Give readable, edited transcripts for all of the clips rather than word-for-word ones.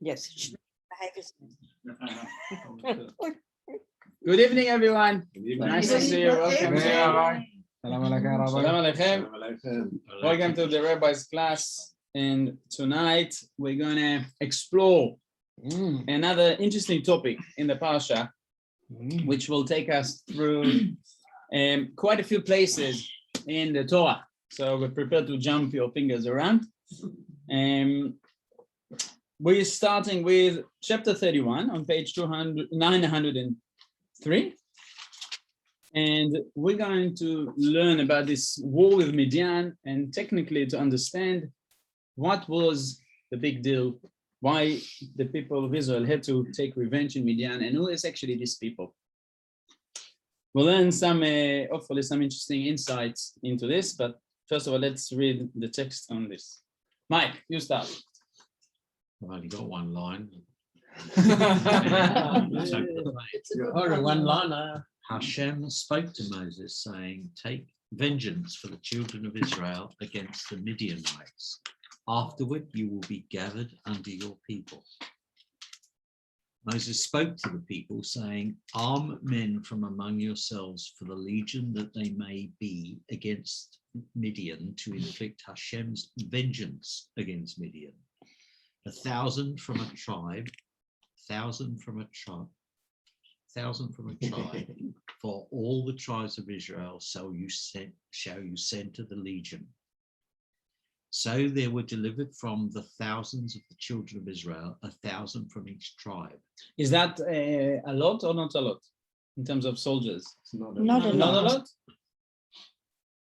Yes, it should behave. Good evening, everyone. Nice to see you. Welcome to Shalom Aleichem. Welcome to the Rabbi's class. And tonight we're going to explore another interesting topic in the Parasha, which will take us through quite a few places in the Torah. So we're prepared to jump your fingers around. We're starting with chapter 31 on page 903. And we're going to learn about this war with Midian and technically to understand what was the big deal, why the people of Israel had to take revenge in Midian, and who is actually these people. We'll learn some, hopefully some interesting insights into this, but first of all, let's read the text on this. Mike, you start. I've only got one line. One line. Hashem spoke to Moses, saying, "Take vengeance for the children of Israel against the Midianites. Afterward, you will be gathered under your people." Moses spoke to the people, saying, "Arm men from among yourselves for the legion that they may be against Midian, to inflict Hashem's vengeance against Midian. 1,000 from a tribe, 1,000 from a tribe, 1,000 from a tribe, for all the tribes of Israel shall you send to the legion." So there were delivered from the thousands of the children of Israel 1,000 from each tribe. Is that a lot or not a lot in terms of soldiers? Not a Not a lot. lot?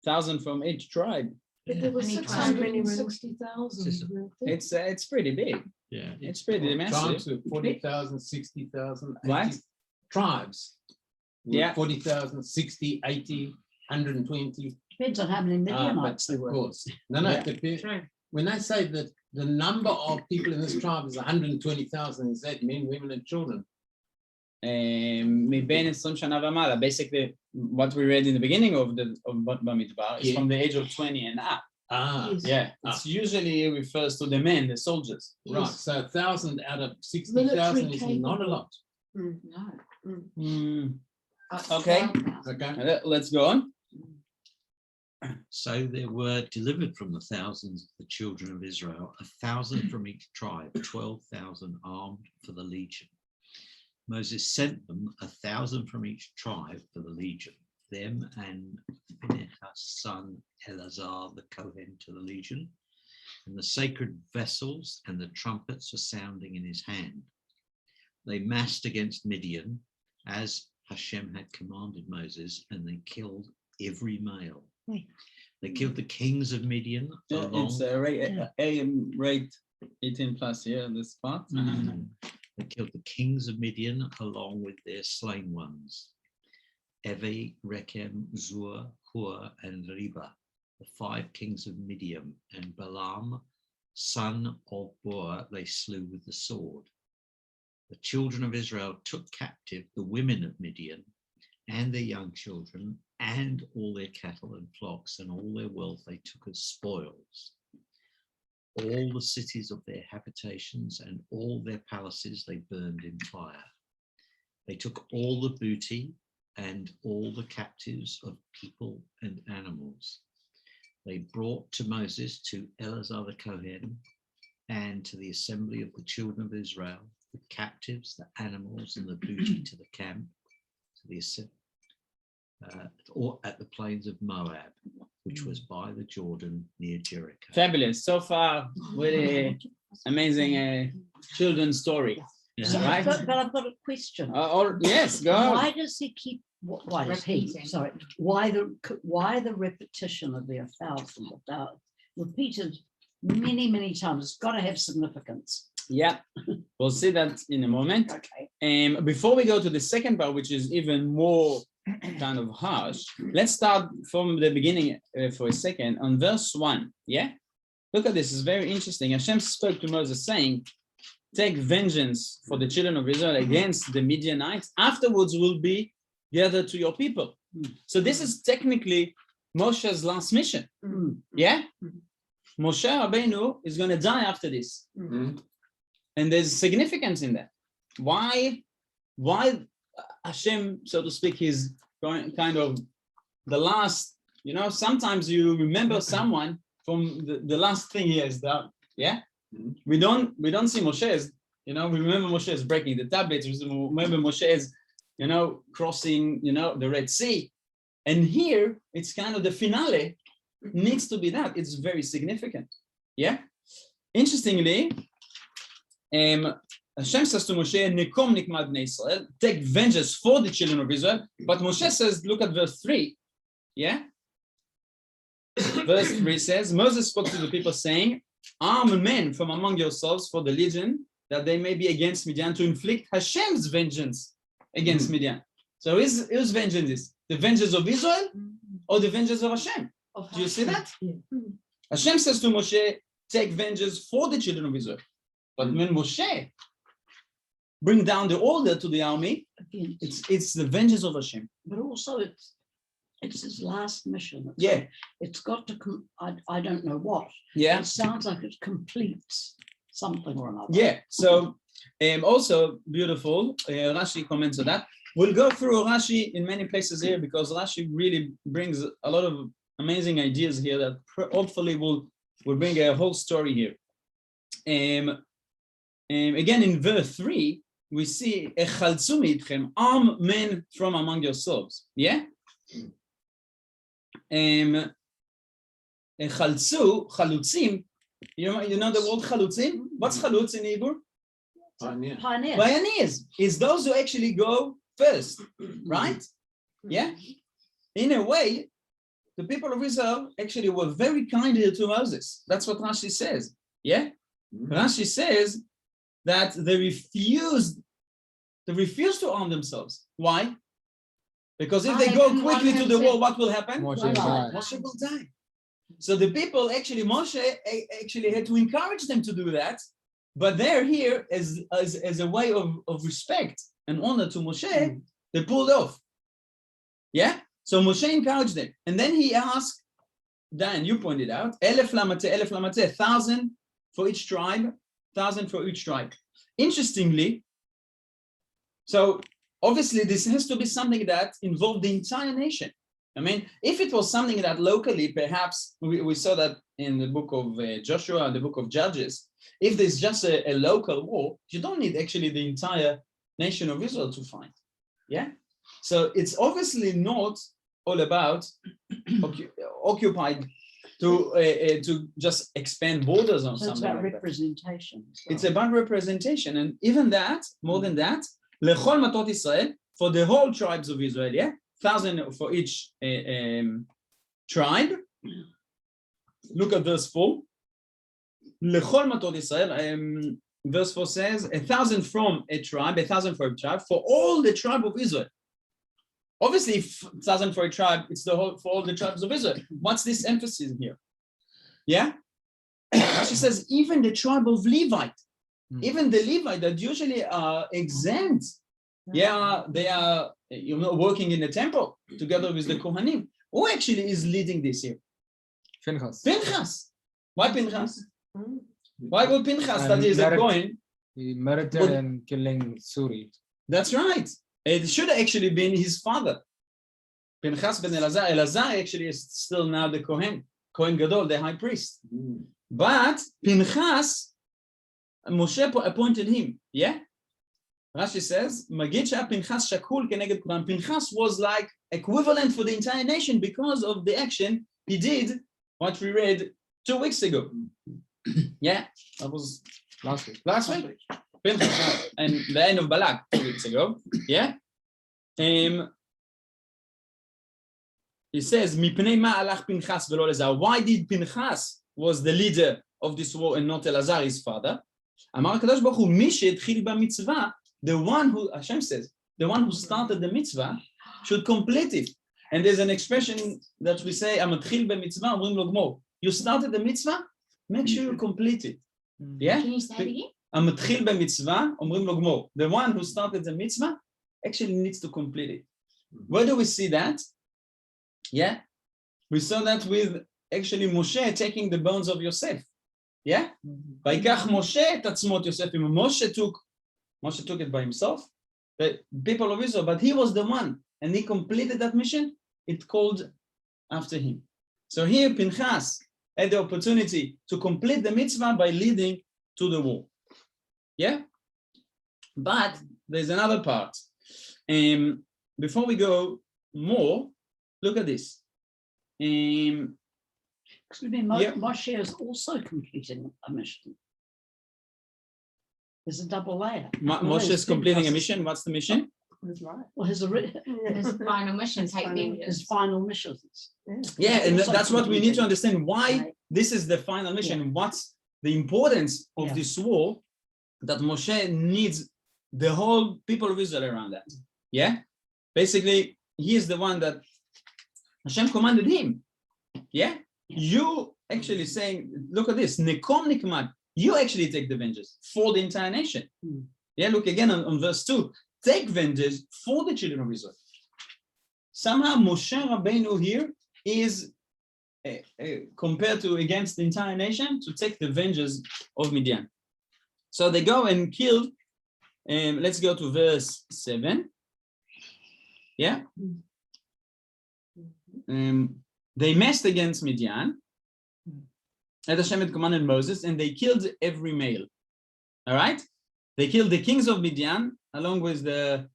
1,000 from each tribe. But there were 660,000. It's pretty big. Yeah, It's pretty massive. Tribes with 40,000, 60,000, What? tribes. With Yeah. 40,000, 60, 80, 120. Depends on how many Midianites there Of were. course. No, Yeah. it depends. When I say that the number of people in this tribe is 120,000, is that men, women, and children? מבין 20 שנה ומעלה. Basically, what we read in the beginning of Bamidbar is Yeah. from the age of 20 and up. Ah, Yeah, it's usually refers to the men, the soldiers. right. So 1,000 out of 60,000 is not a lot. Okay, Okay. let's go on. so there were delivered from the thousands of the children of Israel 1,000 from each tribe, 12,000 armed for the legion. Moses sent them 1,000 from each tribe for the legion, them and Phinehas' son Eleazar the Kohen to the legion, and the sacred vessels and the trumpets were sounding in his hand. They massed against Midian as Hashem had commanded Moses, and they killed every male. They killed the kings of Midian along. It's rate 18 plus here, this part. They killed the kings of Midian along with their slain ones. Evi, Rechem, Zur, Hur, and Reba, the 5 kings of Midian, and Balaam, son of Beor, they slew with the sword. The children of Israel took captive the women of Midian and their young children and all their cattle and flocks and all their wealth they took as spoils. All the cities of their habitations and all their palaces they burned in fire. They took all the booty and all the captives of people and animals. They brought to Moses, to Eleazar the Kohen, and to the assembly of the children of Israel, the captives, the animals, and the booty to the camp, to the or at the plains of Moab, which was by the Jordan near Jericho. Fabulous. So far, really amazing children's story. Yeah. Right? But I've got a question. Yes, go on. Why does he keep? Why does he? Repeating. Sorry. Why the repetition of the 1,000 repeated many times? It's got to have significance. Yeah, we'll see that in a moment. Okay. Before we go to the second part, which is even more kind of harsh, let's start from the beginning for a second on verse 1. Yeah, look at this. It's very interesting. Hashem spoke to Moses saying, "Take vengeance for the children of Israel against the Midianites. Afterwards will be gathered to your people." So this is technically Moshe's last mission. Yeah, Moshe Rabbeinu is going to die after this. And there's significance in that. Why Hashem, so to speak, is going kind of the last, sometimes you remember someone from the last thing he has done. Yeah. We don't see Moshe as, we remember Moshe as breaking the tablets. We remember Moshe as, crossing, the Red Sea. And here it's kind of the finale needs to be that. It's very significant. Yeah. Interestingly, Hashem says to Moshe, Nekom nikmad bnei Israel, take vengeance for the children of Israel. But Moshe says, look at verse 3. Yeah. Verse 3 says, Moses spoke to the people saying, arm men from among yourselves for the legion, that they may be against Midian, to inflict Hashem's vengeance against Midian. So whose vengeance is? The vengeance of Israel or the vengeance of Hashem? Do you see that? Hashem says to Moshe, take vengeance for the children of Israel. But when Moshe bring down the order to the army, it's the vengeance of Hashem. But also it's his last mission. It's got to I don't know what. Yeah. It sounds like it completes something or another. Yeah. So also beautiful. Rashi comments on that. We'll go through Rashi in many places here because Rashi really brings a lot of amazing ideas here that hopefully will bring a whole story here. Again, in verse 3, we see Echaltzu mitchem, arm men from among yourselves. Yeah. Echaltzu, chalutzim. You know the word chalutzim? What's chalutz in Hebrew? Pioneers. Is those who actually go first, right? Yeah. In a way, the people of Israel actually were very kind to Moses. That's what Rashi says. Yeah. Rashi says that they refused to arm themselves. Why? Because if they go quickly to the war, what will happen? Moshe will die. So the people actually, Moshe actually had to encourage them to do that, but they're here as a way of respect and honor to Moshe. They pulled off. Yeah. So Moshe encouraged them, and then he asked, Dan, you pointed out, 1,000 for each tribe, 1,000 for each tribe. Interestingly, so obviously this has to be something that involved the entire nation. I mean, if it was something that locally, perhaps we saw that in the book of Joshua and the book of Judges, if there's just a local war, you don't need actually the entire nation of Israel to fight. Yeah. So it's obviously not all about occupied to just expand borders on something. It's about like representation. That. It's about representation, and even that, more than that, lechol matot Israel, for the whole tribes of Israel. Yeah. 1,000 for each tribe. Look at verse 4. Lechol matot Israel. Verse 4 says 1,000 from a tribe, 1,000 for a tribe, for all the tribe of Israel. Obviously, if 1,000 for a tribe, it's the whole for all the tribes of Israel. What's this emphasis here? Yeah. She says even the tribe of Levite, even the Levite that usually are exempt. Yeah, they are working in the temple together with the Kohanim. Who actually is leading this here? Pinchas. Why Pinchas? Why would Pinchas, that is a Kohen? He merited in killing Suri. That's right. It should have actually been his father. Pinchas ben Elazar. Elazar actually is still now the Kohen Gadol, the high priest. But Pinchas, Moshe appointed him. Yeah? Rashi says, Magid Pinchas Shakul Keneged Kulam. Pinchas was like equivalent for the entire nation because of the action he did, what we read 2 weeks ago. Yeah, that was last week. Pinchas and the end of Balak 2 weeks ago. Yeah. He says, Mipnei ma alach Pinchas velo Elazar. Why did Pinchas was the leader of this war and not Elazar, his father? Amar Kadosh Baruch Hu, Mi she'etchil b'mitzvah. The one who, Hashem says, the one who started the mitzvah should complete it. And there's an expression that we say, Amatchil b'mitzvah, omrim lo gmor. You started the mitzvah, make sure you complete it. Yeah? Can you say it again? Amatchil b'mitzvah, omrim lo gmor. The one who started the mitzvah actually needs to complete it. Where do we see that? Yeah? We saw that with actually Moshe taking the bones of Yosef. Yeah? ויקח משה את עצמות יוסף עמו. Moshe took it by himself, the people of Israel, but he was the one, and he completed that mission. It called after him. So here Pinchas had the opportunity to complete the mitzvah by leading to the war. Yeah? But there's another part. Before we go more, look at this. Excuse me, Yeah. Moshe is also completing a mission. There's a double layer. Moshe is completing a mission. What's the mission? Well, his Final mission, take his vengeance. final missions. Yeah, and Also that's what we need to completing. understand. Why Right. this is the final mission. What's the importance of Yeah. this war that Moshe needs the whole people of Israel around that. Yeah, basically, he is the one that Hashem commanded him. Yeah, you actually saying, look at this, Nekom Nikmad, you actually take the vengeance for the entire nation. Yeah, look again on verse 2. Take vengeance for the children of Israel. Somehow Moshe Rabbeinu here is compared to against the entire nation to take the vengeance of Midian. So they go and kill. Let's go to verse 7. Yeah. They messed against Midian. As Hashem had commanded Moses, and they killed every male. All right. They killed the kings of Midian along with the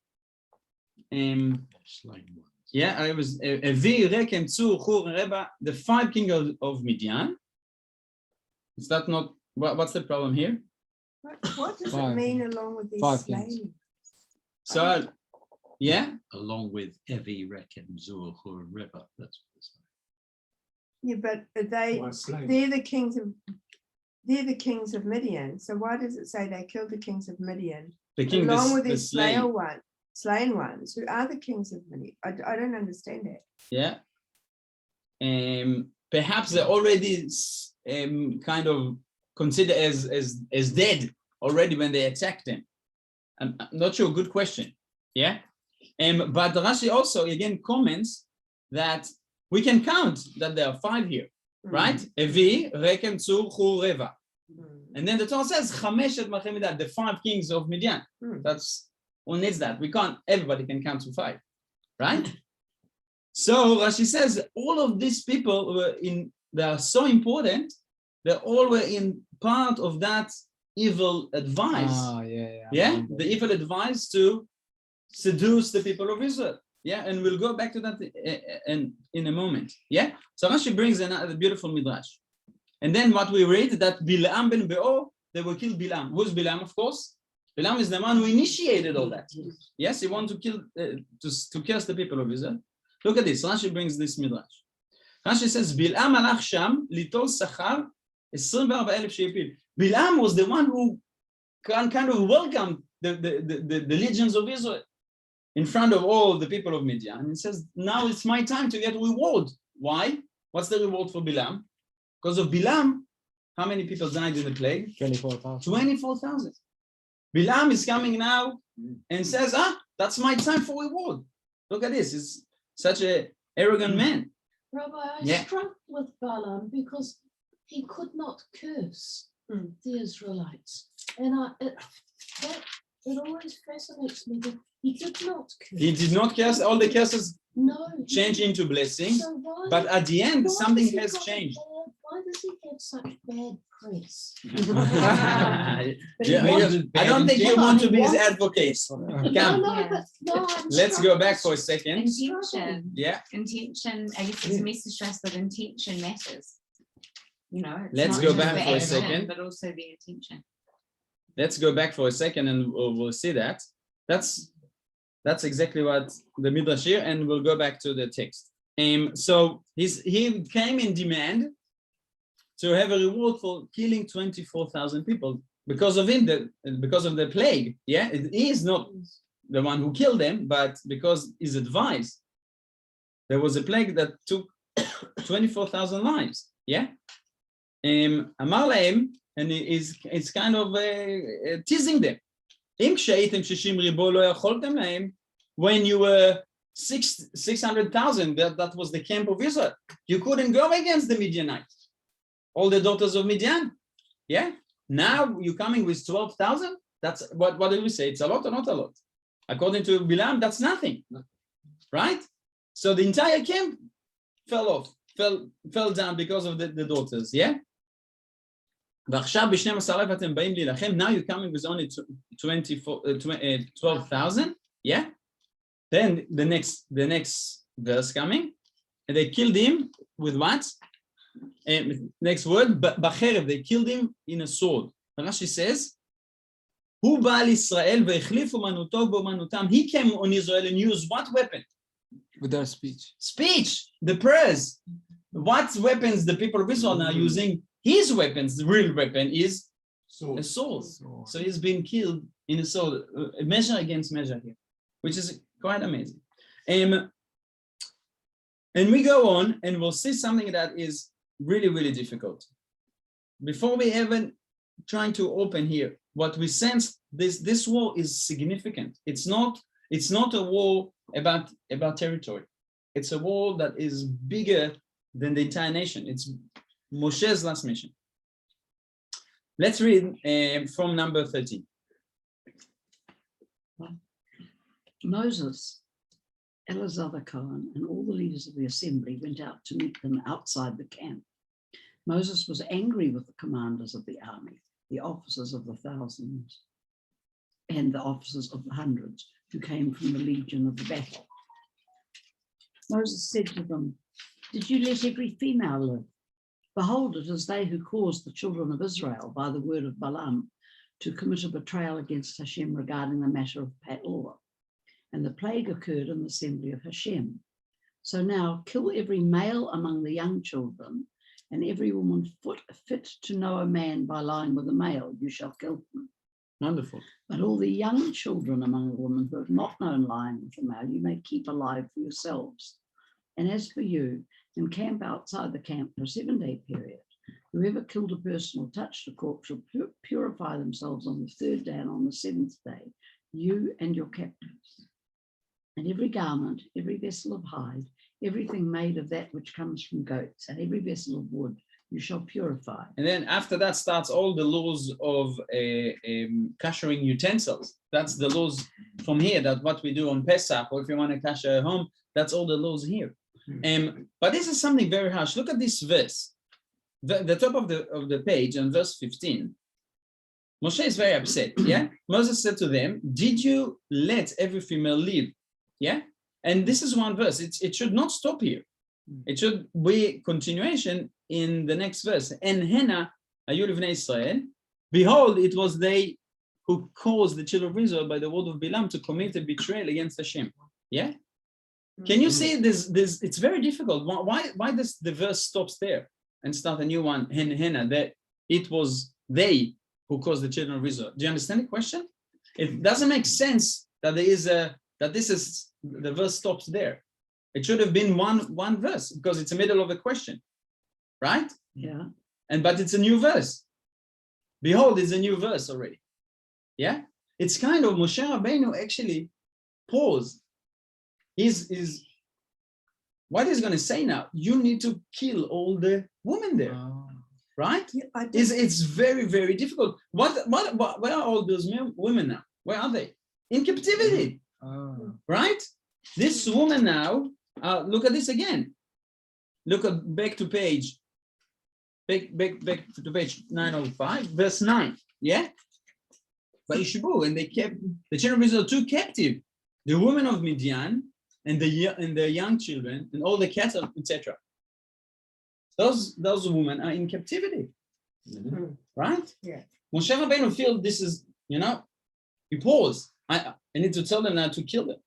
Slain ones. yeah, it was Avi, Rekem, Tzur, Hur, and Reba, the 5 kings of Midian. Is that not what's the problem here? What does it Five. mean along with these 5 kings. slain? So, yeah, Along with Evi, Rekem, Zur, Hur, and Reba. That's what it's Yeah, but they're the kings of Midian. So why does it say they killed the kings of Midian the king, along with the these slain ones? Who are the kings of Midian? I don't understand that. yeah. Perhaps they're already kind of considered as dead already when they attacked them. I'm not sure. Good question. Yeah. But Rashi also again comments that we can count that there are 5 here, right? Evi, Rekem, Tzur, Hur, Reva. And then the Torah says, Chameshet Malchei Midian, the 5 kings of Midian. That's who needs that. We can't, everybody can count to 5, right? So Rashi says all of these people they are so important, they all were in part of that evil advice. Yeah, the evil advice to seduce the people of Israel. Yeah, and we'll go back to that in a moment. Yeah, so Rashi brings another beautiful midrash. And then what we read that Bilam ben Beor, they will kill Bilam. Who's Bilam, of course? Bilam is the man who initiated all that. Yes, he wanted to kill, to curse the people of Israel. Look at this, Rashi brings this midrash. Rashi says, Bilam alach sham litol sachar 24,000 shepil. Bilam was the one who kind of welcomed the legions of Israel in front of all the people of Midian. And he says, now it's my time to get reward. Why? What's the reward for Bilam? Because of Bilam, how many people died in the plague? 24,000. 24,000. Bilam is coming now and says, that's my time for reward. Look at this. It's such an arrogant man. Rabbi, I Yeah. struck with Balaam because he could not curse the Israelites. And it always fascinates me that he did not curse. He did not curse. All the curses No. change into blessing. So why- But at the end, why something does he has got changed. Why does he get such bad press? I don't think you want to be his advocate. No, Come, no, but no, I'm let's struck go back with for a second. Intention. Yeah, Intention, I guess it's a message to us that intention matters. You know, it's Let's not go just back the for a action, second. but also the intention. let's go back for a second and we'll see that. That's exactly what the Midrash here, and we'll go back to the text. So he came in demand to have a reward for killing 24,000 people because of him, because of the plague. Yeah, he is not the one who killed them, but because his advice, there was a plague that took 24,000 lives. Yeah, Amalek, and it's kind of teasing them. When you were 600,000, that was the camp of Israel. You couldn't go against the Midianites, all the daughters of Midian. Yeah. Now you're coming with 12,000. That's what do we say? It's a lot or not a lot? According to Bilam, that's nothing, right? So the entire camp fell down because of the daughters. Yeah. ועכשיו ב-12,000 אתם באים להילחם. Now you're coming with only 12,000. Yeah. Then the next verse coming, and they killed him with what? Next word, בחרב. They killed him in a sword. Rashi says, הוא בא על ישראל והחליף אומנותו באומנותם. He came on Israel and used what weapon? With their speech. Speech, the prayers. What weapons the people of Israel are using? His weapons, the real weapon is a sword. So he's been killed in a sword, measure against measure here, which is quite amazing. And we go on and we'll see something that is really, really difficult. Before we even trying to open here, what we sense, this war is significant. It's not a war about territory. It's a war that is bigger than the entire nation. It's Moshe's last mission. Let's read from number 13. Moses, Eleazar the Cohen, and all the leaders of the assembly went out to meet them outside the camp. Moses was angry with the commanders of the army, the officers of the thousands, and the officers of the hundreds who came from the legion of the battle. Moses said to them, "Did you let every female live? Behold, it is they who caused the children of Israel by the word of Balaam to commit a betrayal against Hashem regarding the matter of Peor. And the plague occurred in the assembly of Hashem. So now kill every male among the young children, and every woman fit to know a man by lying with a male, you shall kill them. Wonderful. But all the young children among the women who have not known lying with a male, you may keep alive for yourselves. And as for you, encamp outside the camp for a 7-day period. Whoever killed a person or touched a corpse shall purify themselves on the 3rd day and on the 7th day, you and your captives. And every garment, every vessel of hide, everything made of that which comes from goats, and every vessel of wood, you shall purify." And then after that starts all the laws of kashering utensils. That's the laws from here, that what we do on Pesach, or if you want to kasher a home, that's all the laws here. But this is something very harsh. Look at this verse, the top of the page, on verse 15. Moshe is very upset. Yeah, Moses said to them, "Did you let every female live?" Yeah, and this is one verse. It should not stop here. It should be continuation in the next verse. And Hena, ayu livnei Israel, behold, it was they who caused the children of Israel by the word of Balaam to commit a betrayal against Hashem. Yeah. Can you see this? It's very difficult. Why does the verse stops there and start a new one? Hena, that it was they who caused the children of Israel. Do you understand the question? It doesn't make sense that the verse stops there. It should have been one verse, because it's the middle of a question, right? Yeah. But it's a new verse. Behold, it's a new verse already. Yeah. It's kind of Moshe Rabbeinu actually paused. What he's going to say now? You need to kill all the women there, right? Yeah, It's very, very difficult. Where are all those women now? Where are they? In captivity, right? This woman now. Look at this again. Back to page 905, verse 9. Yeah. And they kept the children of Israel took captive the women of Midian and the young children and all the cattle, etc. Those women are in captivity, right? Yeah. Moshe Rabbeinu feel this is, he paused. I need to tell them now to kill them.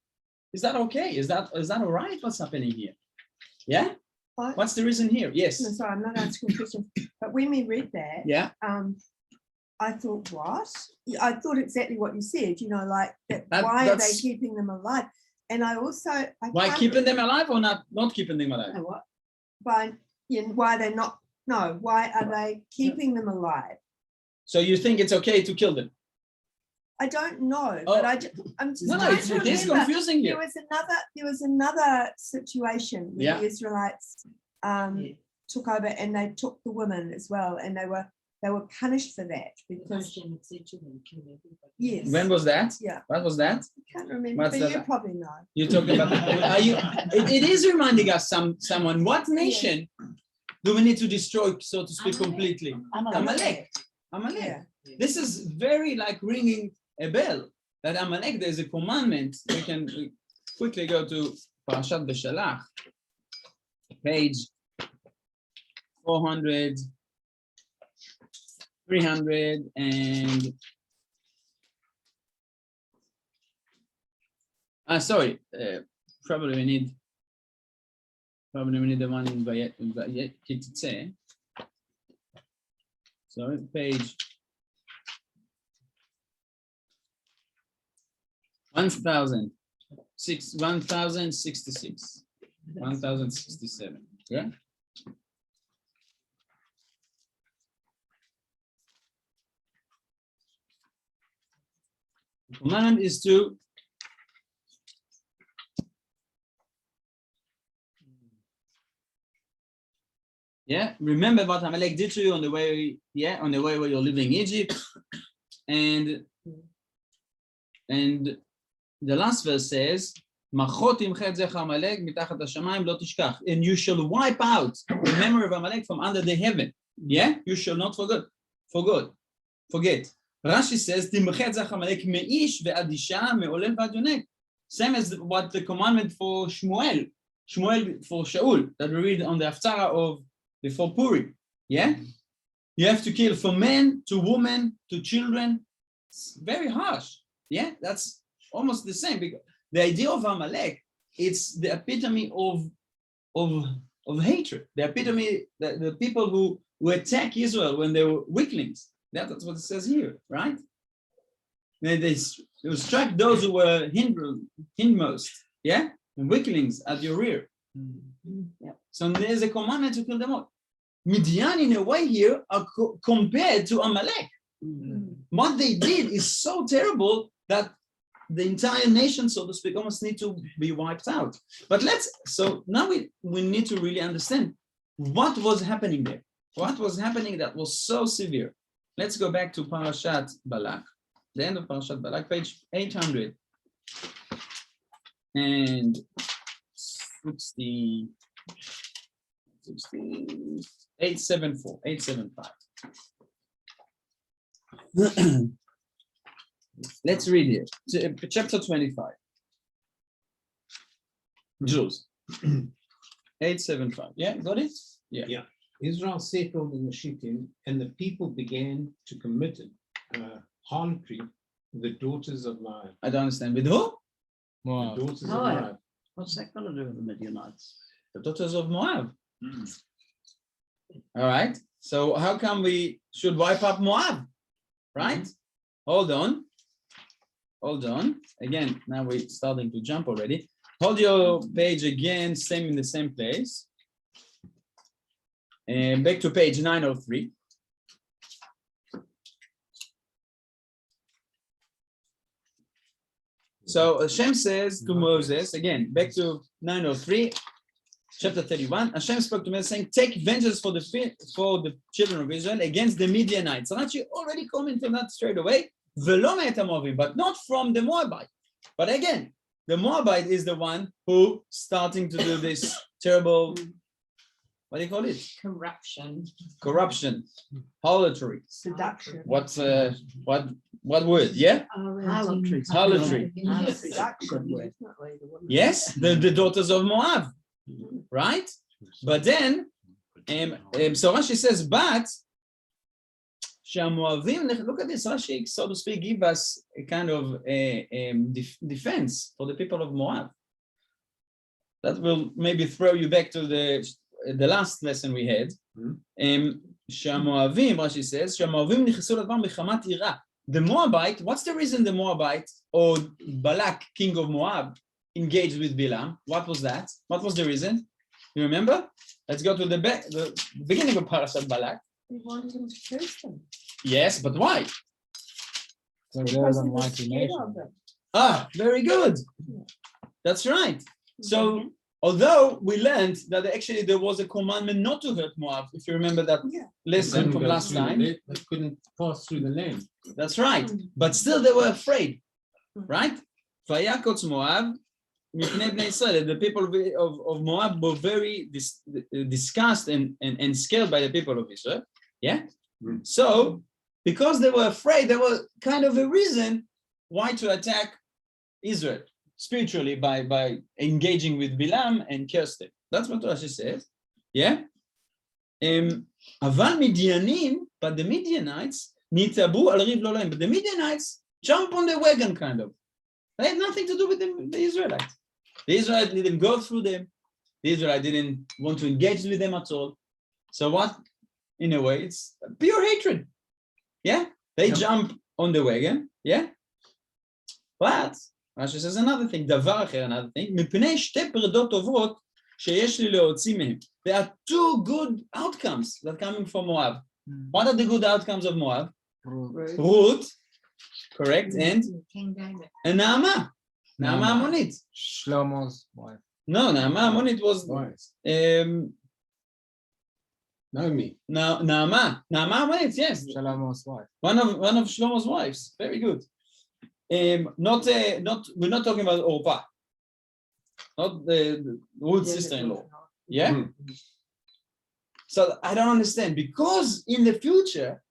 Is that okay? Is that all right? What's happening here? Yeah. What's the reason here? Yes. No, sorry, I'm not asking questions. But when we read that, Yeah. I thought, what? I thought exactly what you said. Like that. Why are they that's- keeping them alive? And I also Why keeping them alive or not keeping them alive? What? why they're not? No, why are they keeping them alive? So you think it's okay to kill them? I don't know, Oh. but I'm just No, trying it to is remember. confusing There here. was another situation where Yeah. the Israelites took over, and they took the women as well, and they were they were punished for that because yes, When was that? yeah, What was that? I can't remember, What's but that? you probably know. You're talking about, are you, it is reminding us someone, what nation do we need to destroy, so to speak, completely? Amalek. Amalek. Yeah. This is very like ringing a bell, that Amalek, there's a commandment. We can quickly go to Parashat Beshalach, page 400, 300, and sorry, probably we need the one in Vayetze. Sorry, page 1066, 1067. Yeah. The command is to remember what Amalek did to you on the way, on the way where you're living in Egypt. And the last verse says, and you shall wipe out the memory of Amalek from under the heaven. Yeah, you shall not forget. Rashi says, same as what the commandment for Shmuel for Shaul that we read on the Haftarah of before Purim. Yeah, you have to kill from men to women to children. It's very harsh. Yeah, that's almost the same, because the idea of Amalek, it's the epitome of hatred. The epitome, the people who attack Israel when they were weaklings. That's what it says here, right? They strike those who were hindmost, and weaklings at your rear. Yeah. So there's a commandment to kill them all. Midian, in a way, here are compared to Amalek. What they did is so terrible that the entire nation, so to speak, almost need to be wiped out. But so now we need to really understand what was happening there. What was happening that was so severe? Let's go back to Parashat Balak, the end of Parashat Balak, page 800 and 875. Let's read it. Chapter 25. Jews. 875. Yeah, got it? Yeah. Israel settled in the Shittim, and the people began to commit harlotry with the daughters of Moab. I don't understand. With who? The daughters of Moab. Moab. What's that got to do with the Midianites? The daughters of Moab. All right. So how come we should wipe up Moab? Right? Hold on. Again, now we're starting to jump already. Hold your page again, in the same place. And back to page 903. So Hashem says to Moses, again, back to 903, chapter 31, Hashem spoke to Moses saying, take vengeance for the children of Israel against the Midianites. So Rashi already commented on that straight away, but not from the Moabite. But again, the Moabite is the one who starting to do this terrible, what do you call it? Corruption, harlotry. Seduction. What word? Yeah? Harlotry. Seduction. Yes, the daughters of Moab, right? But then, so Rashi says, but look at this, Rashi, so to speak, give us a kind of defense for the people of Moab. That will maybe throw you back to the last lesson we had. Rashi says, the Moabite, what's the reason the Moabite or Balak, king of Moab, engaged with Bilam? What was that? What was the reason? You remember? Let's go to the beginning of Parashat Balak. They wanted him to curse them. Yes, but why? So there's a mighty nation. Very good. That's right. So Although we learned that actually there was a commandment not to hurt Moab, if you remember that lesson Couldn't from go last through the time. land- They couldn't pass through the land. That's right. But still they were afraid, right? Vayakots Moab, mipnei bnei Israel. The people of Moab were very disgusted and scared by the people of Israel. Yeah. So because they were afraid, there was kind of a reason why to attack Israel spiritually by engaging with Bilam and curse them. That's what Rashi says. Yeah. Aval Midianim, but the Midianites, nitabu al riv lo lahem. But the Midianites jump on the wagon, kind of. They had nothing to do with the Israelites. The Israelites didn't go through them. The Israelites didn't want to engage with them at all. So what? In a way, it's pure hatred. Yeah, they jump on the wagon. Yeah, but Rashi says another thing. Davar acher, another thing. מפני שתי פרדות טובות שיש לי להוציא מהם. There are two good outcomes that are coming from Moab. What are the good outcomes of Moab? Ruth, correct, and King David. Naamah. Naamah Ammonit. Shlomo's wife. No, Naamah Ammonit was Wise. Naamah Ammonit. Yes, Shlomo's wife. one of Shlomo's wives. Very good. We're not talking about Orpah, not the Ruth's sister-in-law. Yeah. So I don't understand, because in the future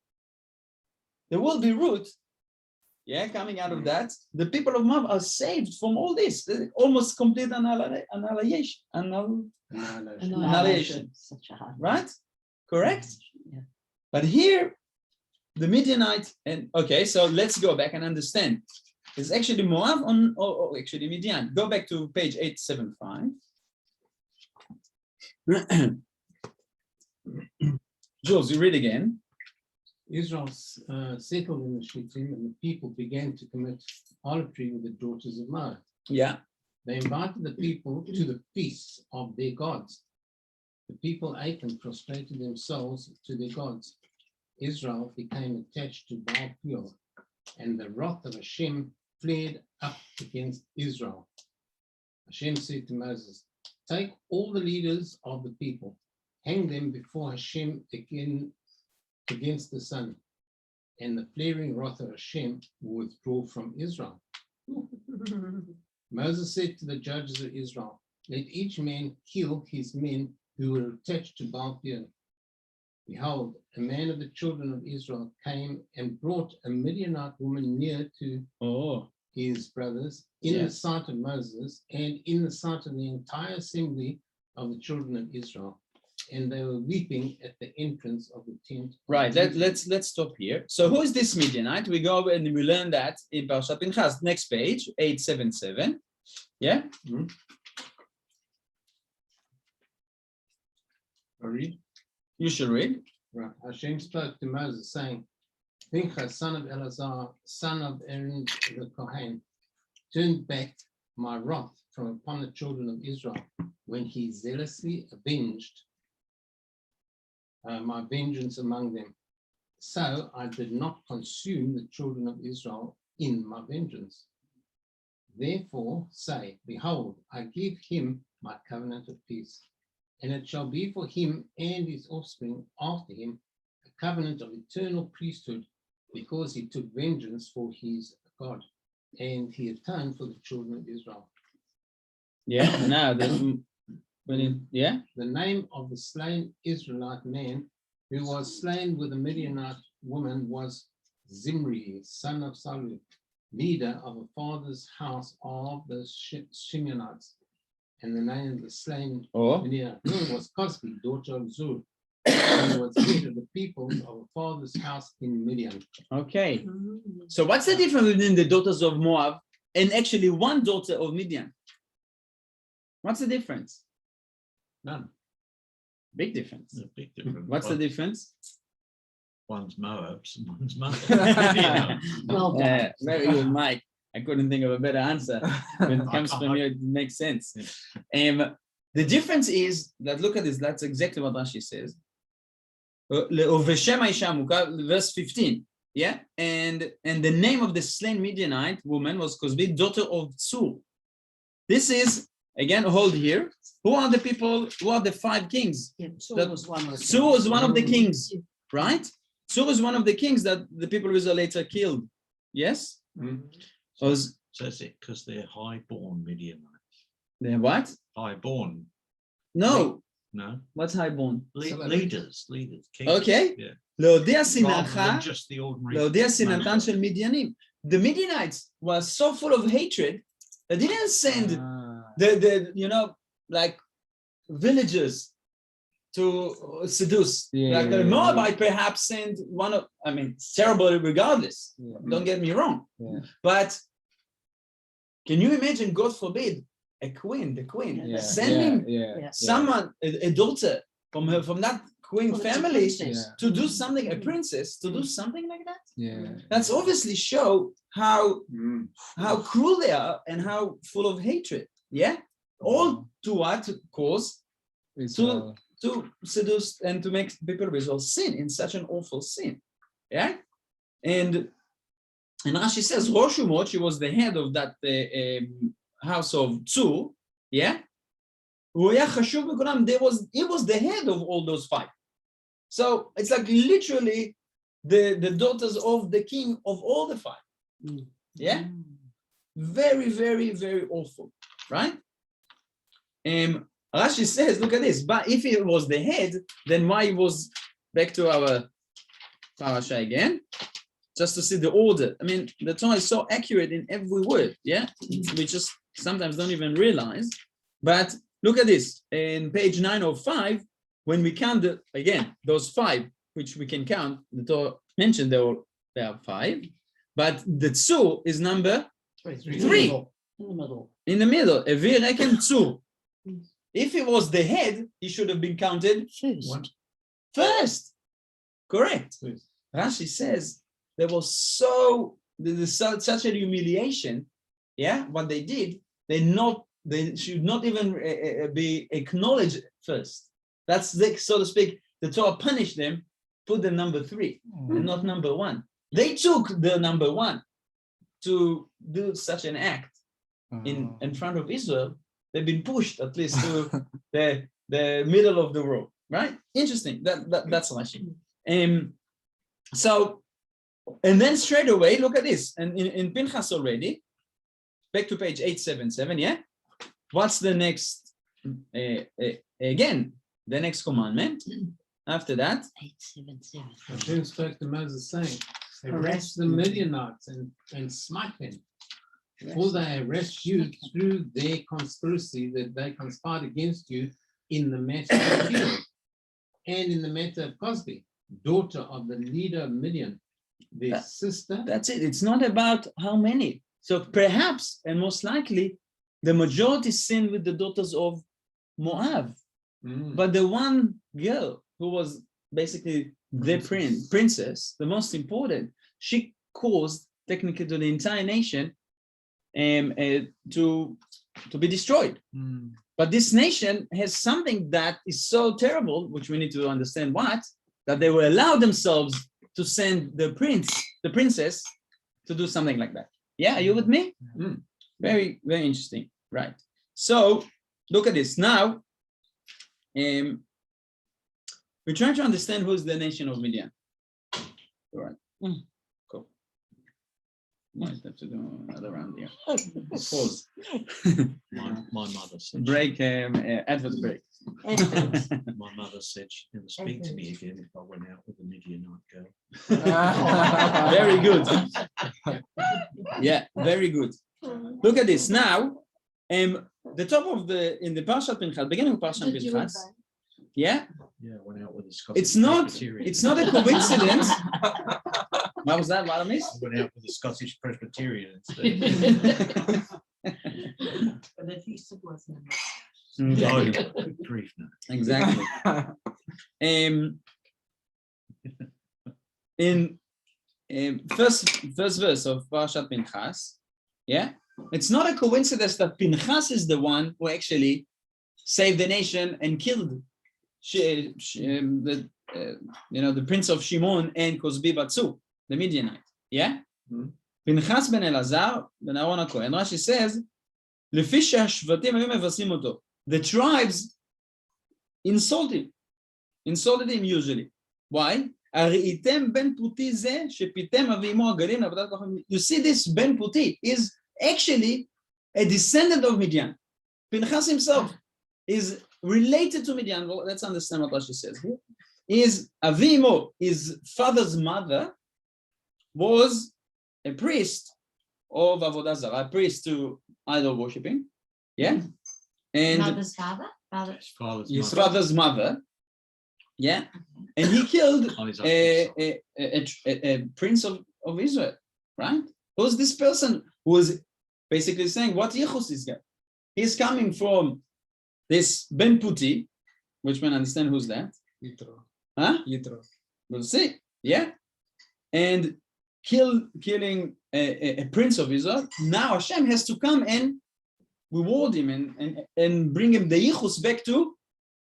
there will be Ruth. Yeah, coming out of that, the people of Moab are saved from all this. Almost complete annihilation. Annihilation. Such a hard Right? Correct? Yeah. But here, the Midianite, and okay, so let's go back and understand. It's actually Moab or actually Midian. Go back to page 875. Jules, you read again. Israel settled in the Shittim, and the people began to commit harlotry with the daughters of Moab. Yeah. They invited the people to the feasts of their gods. The people ate and prostrated themselves to their gods. Israel became attached to Baal Peor, and the wrath of Hashem flared up against Israel. Hashem said to Moses, "Take all the leaders of the people, hang them before Hashem against the sun, and the flaring wrath of Hashem will withdraw from Israel." Moses said to the judges of Israel, "Let each man kill his men who were attached to Baal Peor." Behold, a man of the children of Israel came and brought a Midianite woman near to his brothers in the sight of Moses and in the sight of the entire assembly of the children of Israel. And they were weeping at the entrance of the tent. Right, let's stop here. So who is this Midianite? We go and we learn that in Parashat Pinchas. Next page, 877. Yeah? I read. You should read. Right. Hashem spoke to Moses, saying, "Pinchas, son of Eleazar, son of Aaron the Kohen, turned back my wrath from upon the children of Israel when he zealously avenged my vengeance among them. So I did not consume the children of Israel in my vengeance. Therefore say, behold, I give him my covenant of peace. And it shall be for him and his offspring after him a covenant of eternal priesthood, because he took vengeance for his God, and he atoned for the children of Israel." Yeah, now yeah. The name of the slain Israelite man who was slain with a Midianite woman was Zimri, son of Salu, leader of a father's house of the Shimonites. And the name of the slain Midianite woman was Cosbi, daughter of Zur, who was head of the people of a father's house in Midian. Okay. So what's the difference between the daughters of Moab and actually one daughter of Midian? What's the difference? None. Big difference. There's a big difference. What's the difference? One's Moab's and one's Moab. Well done. Very good, Mike. I couldn't think of a better answer. When it comes from you, it makes sense. The difference is that, look at this, that's exactly what Rashi says. Verse 15. Yeah, and the name of the slain Midianite woman was Cosbi, daughter of Tsur. This is again, hold here. Who are the people? Who are the 5 kings? Yeah, Saul That- was one of the Saul was one of the kings, Yeah. right? Saul was one of the kings that the people of Israel later killed. Yes? Was Says it because they're high-born Midianites. they what? High-born, No. no? What's highborn? Leaders, kings. Okay. Yeah. להודיע Rather שנאתך, than just the ordinary. להודיע שנאתן man. של מדיינים. The Midianites were so full of hatred that they didn't send the like villagers to seduce. Yeah, Like yeah, the yeah, Moabite perhaps sent one of, I mean, it's terrible regardless. Yeah. Don't get me wrong. Yeah. But can you imagine, God forbid, the queen, Yeah. sending yeah. someone, a daughter from that queen Well, it's a family princess. to do something, a princess to do something like that? Yeah. That's obviously show how cruel they are and how full of hatred. Yeah, all to what cause? Israel. To seduce and to make people of Israel sin in such an awful sin. Yeah, and Rashi says Rosh Umot, she was the head of that house of Tzur. Yeah, he was the head of all those 5. So it's like literally the daughters of the king of all the 5. Yeah, very, very, very awful, right? Rashi says, look at this, but if it was the head, then why was back to our Parasha again, just to see the order. I mean, the Torah is so accurate in every word, yeah? We just sometimes don't even realize. But look at this, in page 905, when we count, again, those 5, which we can count, the Torah mentioned there are 5, but the Tzur is number 3. In the middle, Evi Rekem Tzur. If it was the head, he should have been counted first. Correct. Rashi says there was such a humiliation. Yeah, what they did, they should not even be acknowledged first. That's so to speak. The Torah punished them, put them number 3 and not number 1. They took the number 1 to do such an act in front of Israel. They've been pushed at least to the middle of the road, right? Interesting. That's Rashi. So, and then straight away, look at this. And in Pinchas already, back to page 877, yeah? What's the next, again, the next commandment after that? 877. Hashem spoke to Moses saying, arrest the Midianites and smite them. For they arrest you through their conspiracy that they conspired against you in the matter of you and in the matter of Cosby, daughter of the leader of Midian, their sister. That's it. It's not about how many. So perhaps, and most likely, the majority sinned with the daughters of Moab. But the one girl who was basically the princess, the most important, she caused technically to the entire nation to be destroyed. But this nation has something that is so terrible, which we need to understand that they will allow themselves to send the princess to do something like that. Yeah, are you with me? Very, very interesting. Right. So look at this. Now, we're trying to understand who's the nation of Midian. All right. Cool. Might have to do another round here. Pause. My mother said. Break. Advert break. My mother said she'd never speak to me again if I went out with a Midianite girl. Very good. Yeah, very good. Look at this now. The top of in the Parasha Pinchas, beginning of Parasha Pinchas. Yeah. Yeah, went out with a Scottish. It's not a coincidence. What was that? What I missed? I went out with a Scottish Presbyterian instead. But if he said was Oh, grief now. Exactly. In first verse of Parashat Pinchas, yeah, it's not a coincidence that Pinchas is the one who actually saved the nation and killed the prince of Shimon and Cosbi Batzu, the Midianite. Yeah, Pinchas ben Elazar ben Aaron HaKohen. Rashi says לפי שהשבטים היו מבסים אותו. The tribes insulted him usually. Why? הראיתם בן פוטי זה שפיתם אבי אמו הגלים לעבודת כוכבים. You see this בן פוטי is actually a descendant of Midian. Pinchas himself is related to Midian. Well, let's understand what Rashi says here. Is avi imo, his father's mother, was a priest of Avodah Zarah, a priest to idol worshipping. Yeah. And Mother's father? Father. His father's his mother father's mother, yeah, and he killed on his uncle's side. a prince of Israel, right? Who's this person who was basically saying, what yichus is that? He's coming from this Ben Puti, which one understand who's that? Yitro. Huh? Yitro. We'll see, yeah, and killing a prince of Israel. Now Hashem has to come and reward him and bring him the yichus back to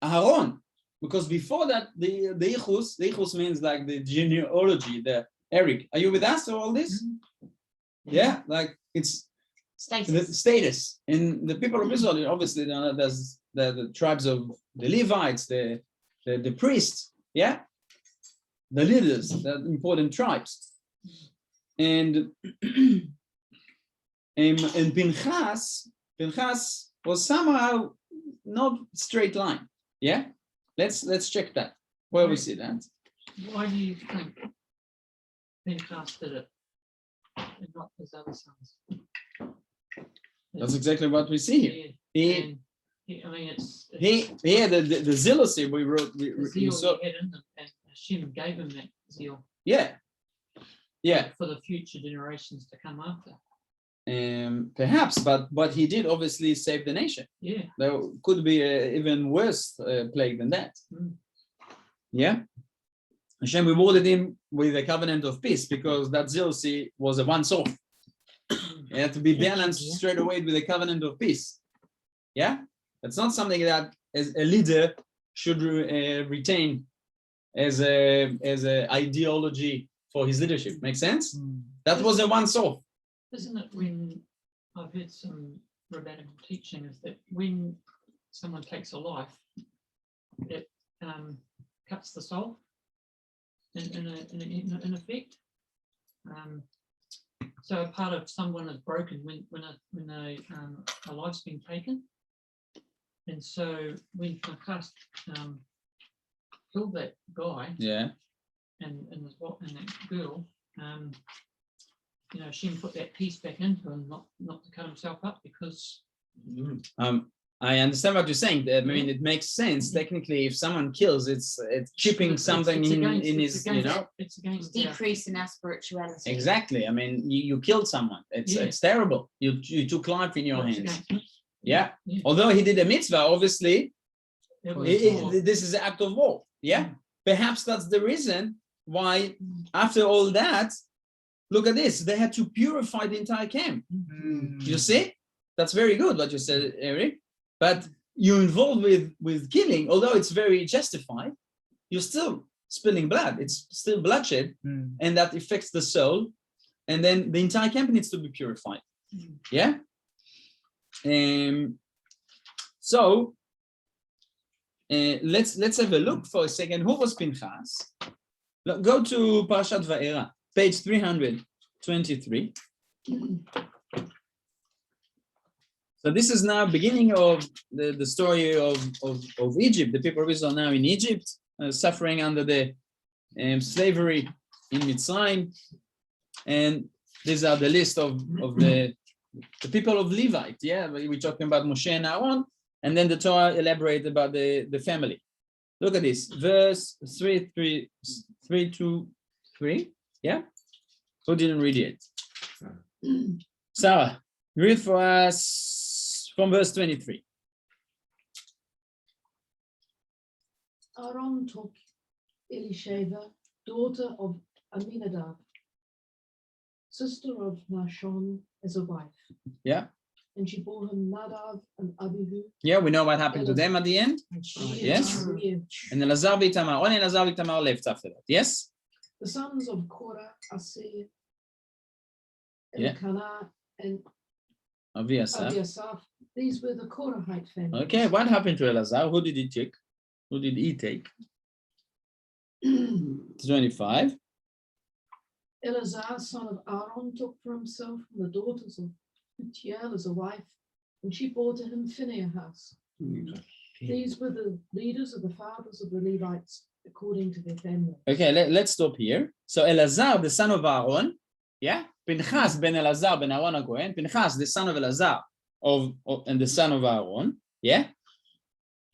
Aaron, because before that the yichus means like the genealogy, the Eric. Are you with us or all this? Yeah, like it's the status. And the people of Israel, obviously, there's the tribes of the Levites, the priests, yeah, the leaders, the important tribes, and Pinchas was somehow not straight line. Yeah, let's check that. Where we see that. Why do you think Pinchas did it and not his other sons? That's exactly what we see here. Yeah, I mean, it's The zealousy we wrote. the We zeal saw. he had in them, and Hashem gave him that zeal Yeah, yeah. for the future generations to come after. Perhaps, but he did obviously save the nation. Yeah. There could be an even worse plague than that. Yeah, Hashem rewarded him with a covenant of peace because that zealousy was a once-off. It had to be balanced straight away with a covenant of peace. Yeah, that's not something that as a leader should retain as a ideology for his leadership. Make sense? That was a once-off. Isn't it when I've heard some rabbinical teaching is that when someone takes a life, it cuts the soul in effect. So a part of someone is broken when a life's been taken, and so when Pinchas killed that guy, Yeah. and that girl, Hashem put that peace back into him, not to cut himself up, because I understand what you're saying. I mean, it makes sense technically. If someone kills, it's chipping something in his, it's against decreasing our spirituality. Exactly. I mean, you killed someone. It's terrible. You took life in your hands. Yeah. Although he did a mitzvah, obviously, this is an act of war. Yeah. Perhaps that's the reason why, after all that, look at this. They had to purify the entire camp. You see? That's very good what you said, Eric. But you're involved with killing, although it's very justified, you're still spilling blood. It's still bloodshed, and that affects the soul. And then the entire camp needs to be purified. Yeah. So let's have a look for a second. Who was Pinchas? Go to Parashat Va'era, page 323. So this is now beginning of the story of Egypt. The people of Israel are now in Egypt, suffering under the slavery in Mitzrayim. And these are the list of the people of Levite. Yeah, we're talking about Moshe and Aaron. And then the Torah elaborates about the family. Look at this, verse 3:3. Yeah? Who didn't read it? Sarah, read for us from verse 23. Aaron took Elisheva, daughter of Aminadab, sister of Nashon, as a wife. Yeah. And she bore him Nadav and Abihu. Yeah, we know what happened to them at the end. Yes. And Elazar v'Itamar. Only Elazar v'Itamar left after that. Yes. The sons of Korah, Asir, Yeah. Elkanah, and Aviasaph. Abiasaph These were the Korahite families. Okay, what happened to Elazar? Who did he take? Who did he take? 25. Eleazar, son of Aaron, took for himself from the daughters of Putiel as a wife, and she bore to him Phinehas. These were the leaders of the fathers of the Levites, according to their families. Okay, let's stop here. So Elazar, the son of Aaron, yeah? Pinchas ben Elazar ben Aaron HaKohen. Pinchas, the son of Elazar and the son of Aaron, yeah?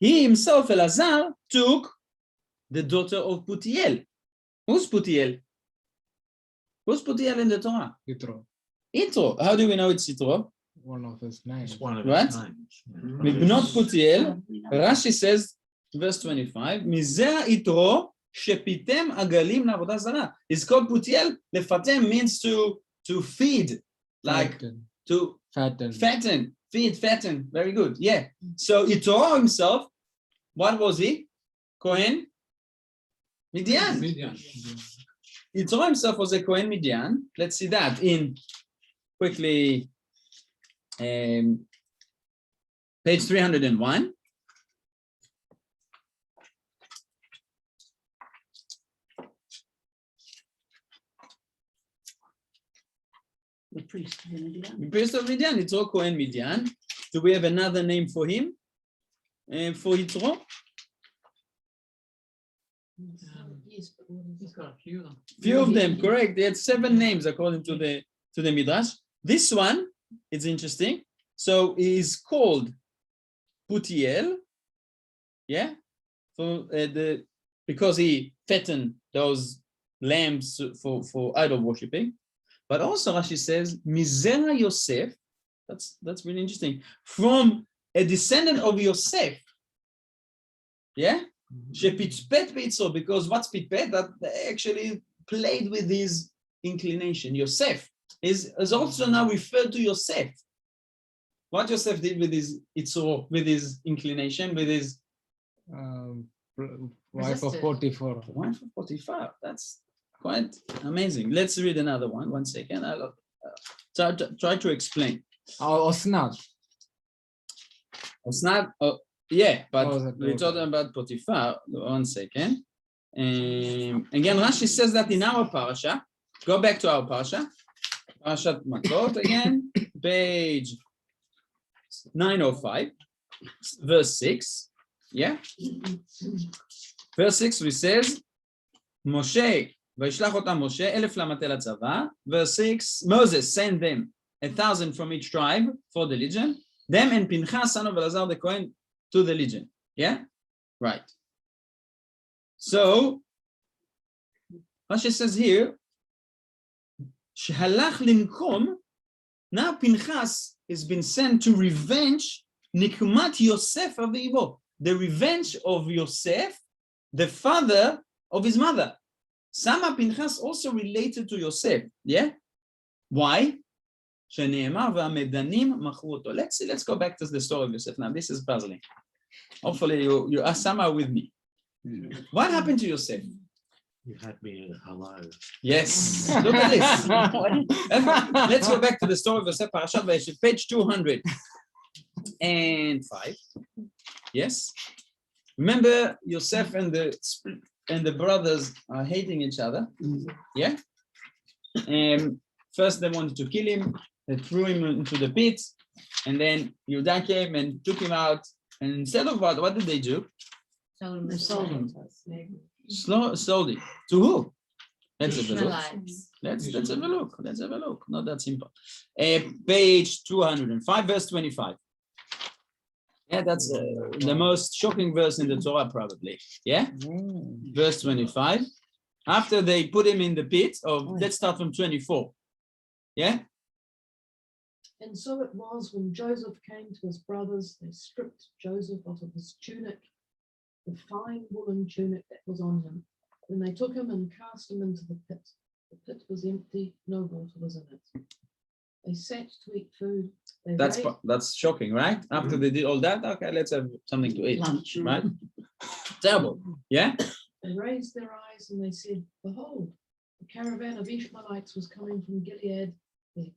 He himself, Elazar, took the daughter of Putiel. Who's Putiel? Who's Putiel in the Torah? Yitro, Yitro. How do we know it's Yitro? one of his names. It's one of What? his names. Mibnot Putiel, Rashi says, verse 25, Mizeh Yitro shepitem agalim la'avodah zarah. It's called Putiel. Lefatem means to feed, like Fatten. to Fatten. fatten, feed, fatten. Very good. Yeah. So Yitro himself, what was he? Kohen? Midian. Midian. Yitro himself was a Kohen Midian. Let's see that in quickly page 301. The priest of Midian. The priest of Midian, Yitro Kohen Midian. Do we have another name for him? For Yitro? Yes, but what is He's it? got a few of them. Few of them, correct. They had 7 names according to the Midrash. This one is interesting. So he is called Putiel, yeah, for because he fattened those lambs for idol worshipping. But also Rashi says Mizera Yosef. That's really interesting. From a descendant of Yosef, yeah. Shepitpet Beitzro, because what's pitpet? That they actually played with his inclination. Yosef is also now referred to Yosef. What Yosef did with his itzro, with his inclination, with his Wife of Resisted. Potiphar. wife of Potiphar. That's quite amazing. Let's read another one. 1 second. I'll try to explain. Osnat. It's not. Yeah, but Oh, that we're talking about Potiphar. 1 second. Again, Rashi says that in our parasha. Go back to our parasha. Parashat Makot again, page 905, verse 6. Yeah. Verse 6, we says, Moshe, וישלח אותם משה 1,000 למטה לצבא. Verse 6, Moses sent them 1,000 from each tribe for the legion. Them and Pinchas, son of Elazar the Kohen, to the legion. Yeah? Right. So, Rashi says here, שהלך לנקום, now Pinchas has been sent to revenge נקמת יוסף אביו, the revenge of Yosef, the father of his mother. Sama Pinchas also related to Yosef. Yeah? Why? שנאמר והמדנים מכרו אותו. Let's go back to the story of Yosef now. This is puzzling. Hopefully you are somehow with me. What happened to Yosef? You had me at hello. Yes. Look at this. Let's go back to the story of Yosef, Parashat Vayeshev, page 205. Yes. Remember, Yosef and the brothers are hating each other. Yeah. First they wanted to kill him. They threw him into the pit, and then Yehuda came and took him out. And instead of what did they do? Sold They sold him. Sold it. To who? Let's have a look. Ishmaelites. Let's have a look. Let's have a look. Not that simple. Page 205, verse 25. Yeah, that's the most shocking verse in the Torah, probably. Yeah, verse 25. After they put him in the pit, let's start from 24. Yeah. And so it was when Joseph came to his brothers, they stripped Joseph of his tunic, the fine woolen tunic that was on him. Then they took him and cast him into the pit. The pit was empty, no water was in it. They sat to eat food. That's shocking, right? After they did all that, okay, let's have something to eat. Lunch. Right? Terrible. Yeah. They raised their eyes and they said, behold, the caravan of Ishmaelites was coming from Gilead, their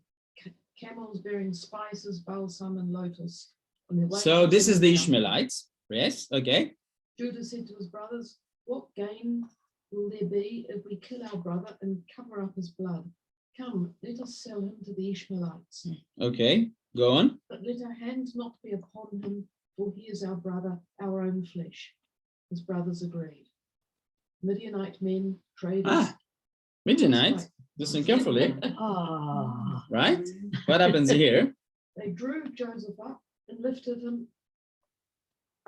camels bearing spices, balsam, and lotus, on their way So up this to is the Midian. Ishmaelites. Yes, okay. Judah said to his brothers, "What gain will there be if we kill our brother and cover up his blood? Come, let us sell him to the Ishmaelites. Okay, go on. But let our hands not be upon him, for he is our brother, our own flesh." His brothers agreed. Midianite men, traders. Ah, Midianite. Right. Listen carefully. Ah, Right? What happens here? They drew Joseph up and lifted him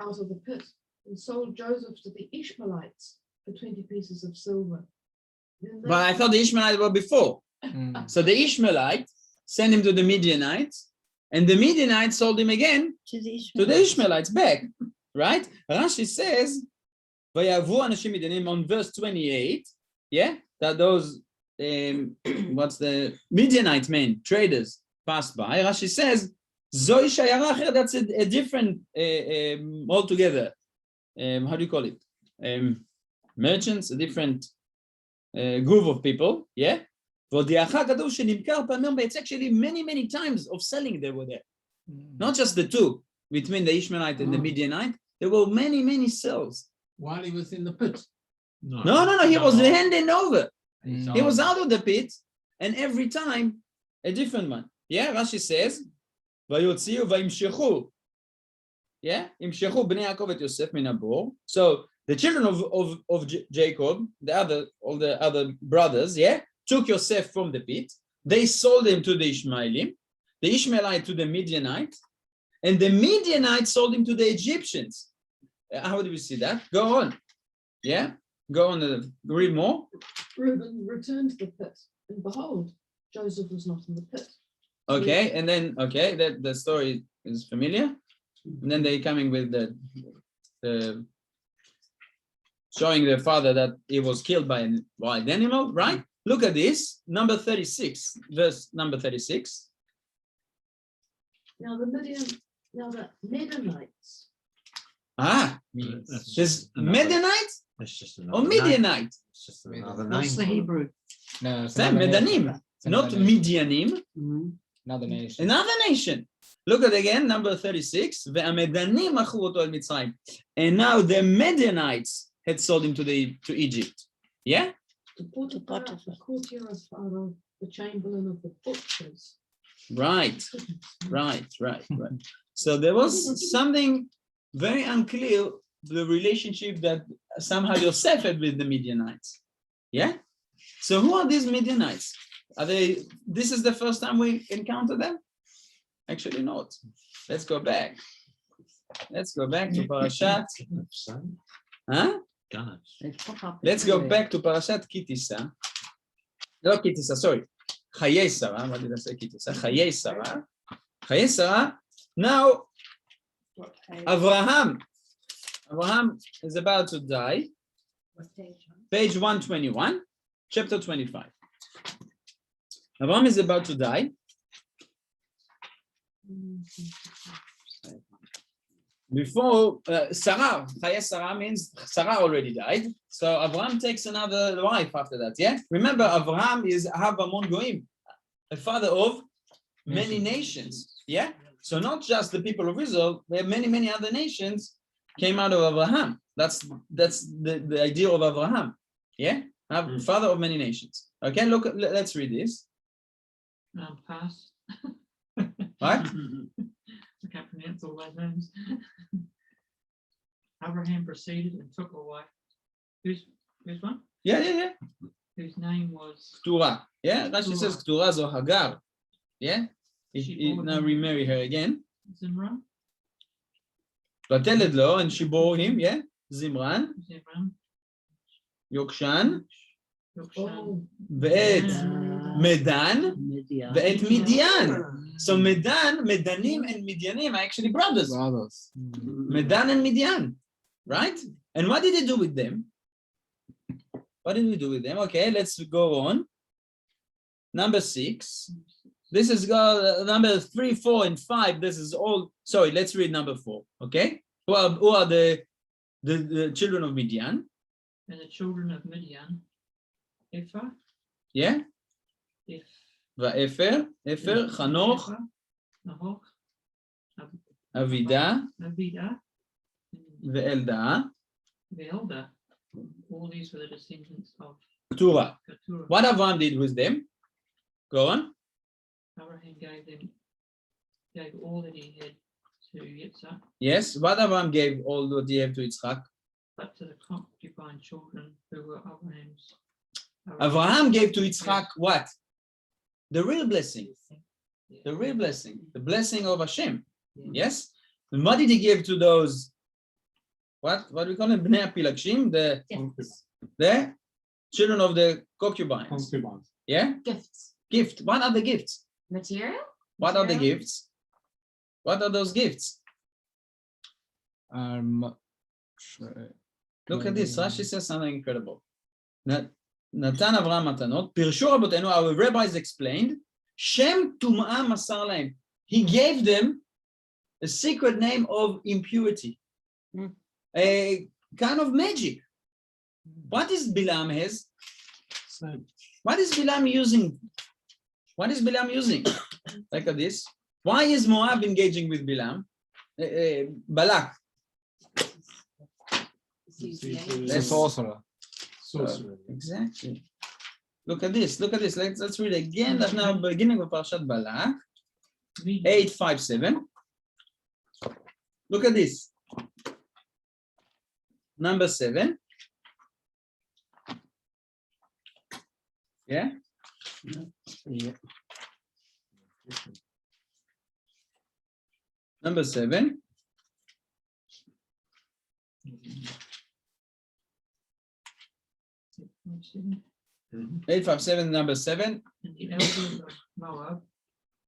out of the pit and sold Joseph to the Ishmaelites for 20 pieces of silver. Then they- But I thought the Ishmaelites were before. Mm. So the Ishmaelite sent him to the Midianites, and the Midianites sold him again to the to the Ishmaelites back. Right? Rashi says, "Vayavu anashim Midianim," on verse 28, yeah, that those what's the Midianite men, traders, passed by. Rashi says, "Zoi shayara acher," that's a different altogether. How do you call it? Merchants, a different group of people, yeah. It's actually many times of selling they were there. Not just the two between the Ishmaelite and the Midianite. There were many sales. While he was in the pit. No. He was handing over. Mm. He was out of the pit, and every time a different one. Yeah, Rashi says, "Vayotziu vayimshechu." Yeah, imshechu bnei Yaakov et Yosef min habor. So the children of Jacob, all the other brothers, yeah, took Yosef from the pit. They sold him to the Ishmaelim, the Ishmaelite to the Midianite, and the Midianite sold him to the Egyptians. How do we see that? Go on. Yeah, go on. Read more. Reuben returned to the pit, and behold, Joseph was not in the pit. Okay, and then that the story is familiar. And then they're coming with the showing the father that he was killed by a wild animal, right? Look at this, number 36, verse number 36. Now the Midianites. Ah, That's there's another- Midianite That's just or another name. Midianite? It's just another what's name. the Hebrew? No, it's Same, another nation. Medanim, It's not another nation. Midianim, Mhm. Another nation. another nation. Look at again, number 36. "Ve'amedanim machu oto el Mitzrayim." And now the Midianites had sold him to Egypt. Yeah? To Potiphar, the courtier of Pharaoh, the chamberlain of the butchers. Right. So there was something very unclear, the relationship that somehow Yosef had with the Midianites. Yeah? So who are these Midianites? This is the first time we encounter them? Actually not. Let's go back. Let's go back to Parashat. Son, Huh? God. They pop up Let's go everywhere. back to Parashat Kitisa. Not Kitisa, sorry. Chayei Sarah. What did I say? Kitisa. Chayei Sarah. Chayei Sarah. Now, Abraham is about to die. Page 121, chapter 25. Abraham is about to die. Before Sarah, Chayei Sarah means Sarah already died. So Abraham takes another wife after that. Yeah. Remember, Abraham is Hav Amon Goim, a father of many nations. Yeah. So not just the people of Israel, there are many other nations came out of Abraham. That's the idea of Abraham. Yeah. Father of many nations. Okay. Let's read this. Pass. Right. I can't pronounce all those names. Abraham proceeded and took a wife. Who's one? Yeah. Whose name was K'tura. Yeah. Rashi says K'tura zo Hagar. Yeah. He now remarry her again. Zimran. Vateled lo, and she bore him. Yeah. Zimran, Zimran. Yokshan, Oh, ve'et Medan, Midian. ve'et Midian. So Medanim and Midianim are actually brothers. Brothers. Medan and Midian, right? And what did he do with them? Okay, let's go on. Number 6. This is number 3, 4, and 5. This is all. Sorry, let's read number 4. Okay, who are the children of Midian? And the children of Midian, Ephah, Yeah. If Efer, Chanoch, Nahor, Avida, Avida, Ve'elda, Ve'elda. All these were the descendants of Keturah. Keturah. What Avraham did with them? Go on. Abraham gave all that he had to Yitzhak, Yes. What Avraham gave all that he had to Yitzchak? but to the concubine children who were Abraham's. Avraham gave to Yitzchak what? The real blessing. Yeah. The real blessing. The blessing of Hashem. Yeah. Yes. And what did he give to those? What do we call them? Bnei Pilagshim, the children of the concubines. Yeah. Gifts. Gift. What are the gifts? Material? What are the Material? gifts? What are those gifts? Look at this. Rashi says something incredible. Natan Avraham matanot. Pirshu rabotenu. Our rabbis explained. Shem tum'ah masar lahem. He gave them a secret name of impurity, a kind of magic. What is Bilam has? What is Bilam using? What is Bilam using? Look at this. Why is Moab engaging with Bilam? Balak. The sorcerer. Exactly. Look at this. Look at this. Let's read again. That's now beginning of Parashat Balak. 8:5-7. Look at this. Number 7. Yeah. Number 7. And 8:5-7. Number 7. the elders of Moab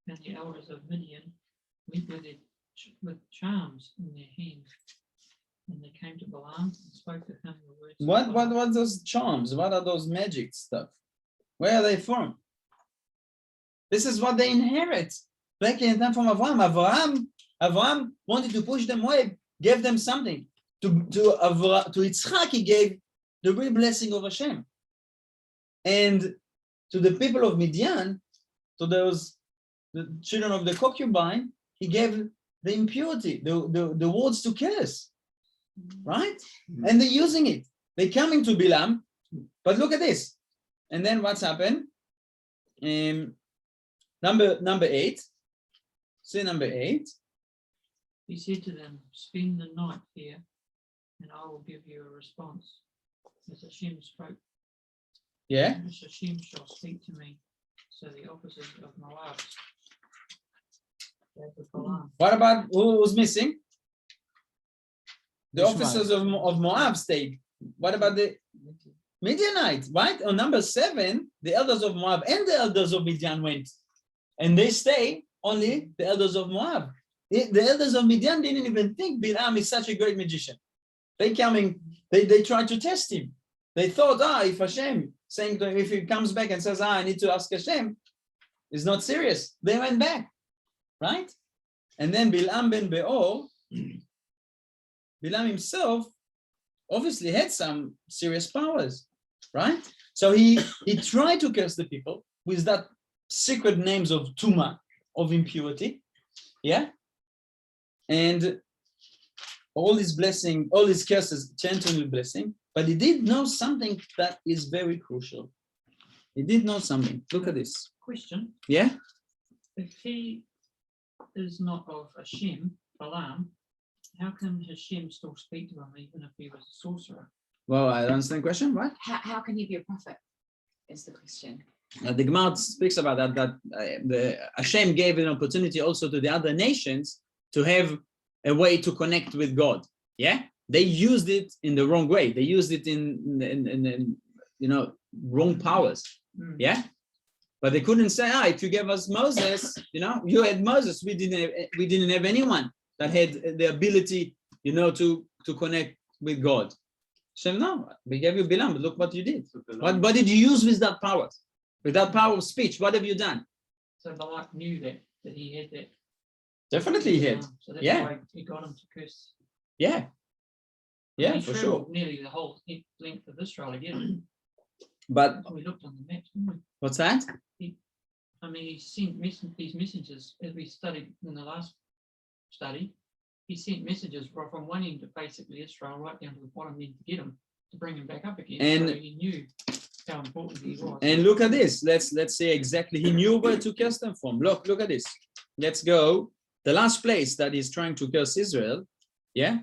and the elders of Midian went with charms in their hands. And they came to Balaam and spoke to him the words. of What Balaam. those charms? What are those magic stuff? Where are they from? This is what they inherit. Back in time from Avraham. Avraham wanted to push them away, gave them something. To Yitzchak, he gave the real blessing of Hashem. And to the people of Midian, to the children of the concubine, he gave the impurity, the words to curse. Right? And they're using it. They're coming to Bilam, but look at this. And then what's happened? Number 8. See number 8. He said to them, spend the night here, and I will give you a response. As Hashem spoke, Yeah. as Hashem shall speak to me. So the officers of Moab gave the Balaam. What about who was missing? The Ishmael. officers of Moab stayed. What about the Midianites? Right? On number 7, the elders of Moab and the elders of Midian went. And they stay only the elders of Moab. The elders of Midian didn't even think Bilam is such a great magician. They tried to test him. They thought, if Hashem saying to him, if he comes back and says, I need to ask Hashem, it's not serious. They went back, right? And then Bilam ben Beor, Bilam himself obviously had some serious powers, right? So he tried to curse the people with that secret names of Tuma, of impurity, yeah? And all his blessing, all his curses turned to a blessing, but he did know something that is very crucial. He did know something. Look at this. Question, Yeah? if he is not of Hashem, Balaam, how can Hashem still speak to him even if he was a sorcerer? Well, I don't understand the question. What? How can he be a prophet? Is the question. The Gemara speaks about that the Hashem gave an opportunity also to the other nations to have a way to connect with God. Yeah, they used it in the wrong way. They used it in wrong powers. Yeah, but they couldn't say, if you gave us Moses, you had Moses. We didn't have anyone that had the ability, to connect with God. Hashem, no, we gave you Bilam, but look what you did. What did you use with that power? With that power of speech, what have you done? So Balak knew that he had that. Definitely he had. So that's Yeah. why he got him to curse. Yeah. Yeah, He for traveled sure. nearly the whole length of Israel again. But We looked on the maps, didn't we? what's that? I mean, he sent these messengers, as we studied in the last study, he sent messages from one end of basically Israel right down to the bottom end to get him, to bring him back up again. And- so he knew how important he was. And look at this. Let's say exactly. He knew where to curse them from. Look at this. Let's go. The last place that he's trying to curse Israel, yeah,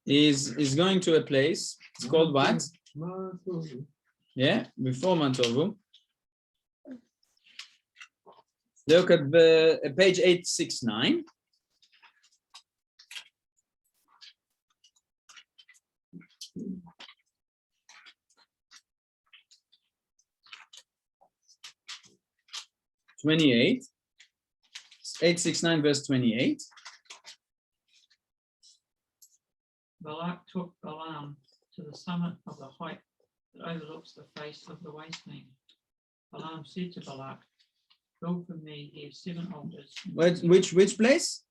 is going to a place. It's called what? Yeah, before Mantovu. Look at the page 869. (28). 869 verse 28. Balak took Balaam to the summit of the height that overlooks the face of the wasteland. Balaam said to Balak, build for me here 7 altars. Which place?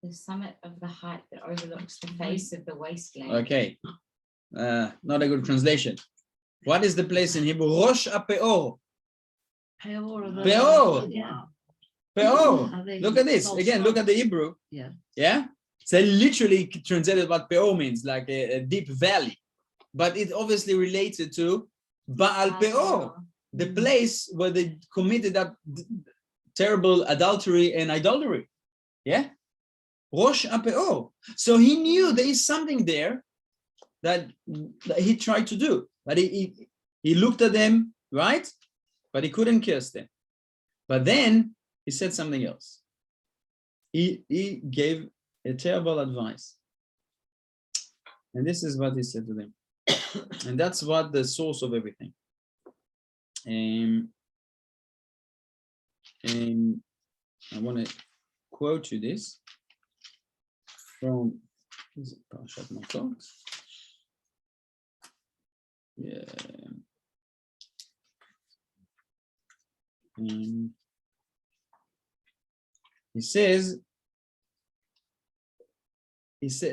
The summit of the height that overlooks the face of the wasteland. Okay, not a good translation. What is the place in Hebrew? Rosh HaPeor. Peor. Yeah. Peor. Are they Look at this false again. Look at the gods? Hebrew. Yeah. Yeah. So literally translated what Peor means, like a deep valley, but it obviously related to Baal Peor, the place where they committed that terrible adultery and idolatry. Yeah. Rosh HaPeor. So he knew there is something there that he tried to do, but he looked at them, right? But he couldn't curse them. But then he said something else. He gave a terrible advice. And this is what he said to them. And that's what the source of everything. And I want to quote you this from Parashat Matot. Yeah. He said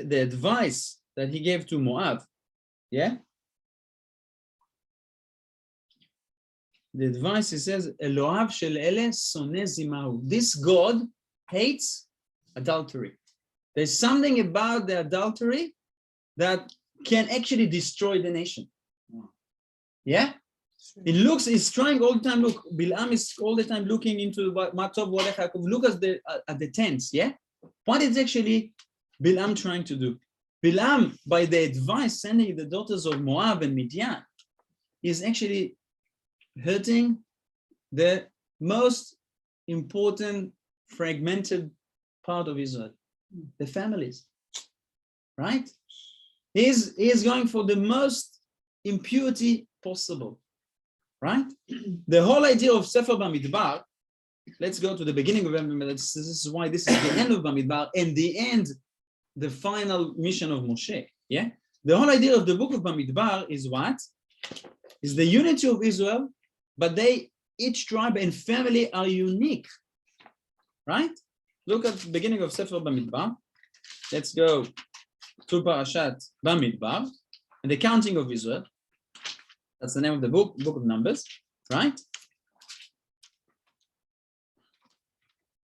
the advice that he gave to Moab, yeah? The advice, he says, Eloav shel ele soneh zimahu. This God hates adultery. There's something about the adultery that can actually destroy the nation. Yeah? He's trying all the time. Look, Bilam is all the time looking into what Matov, look at the tents, yeah? What is actually Bilam trying to do? Bilam, by the advice sending the daughters of Moab and Midian, is actually hurting the most important fragmented part of Israel, the families, right? He is going for the most impurity possible, right? The whole idea of Sefer Bamidbar, let's go to the beginning of Bamidbar. This is why this is the end of Bamidbar, and the end, the final mission of Moshe, yeah? The whole idea of the book of Bamidbar is what? Is the unity of Israel, but each tribe and family are unique, right? Look at the beginning of Sefer Bamidbar. Let's go to Parashat Bamidbar, and the counting of Israel. That's the name of the book of Numbers, right?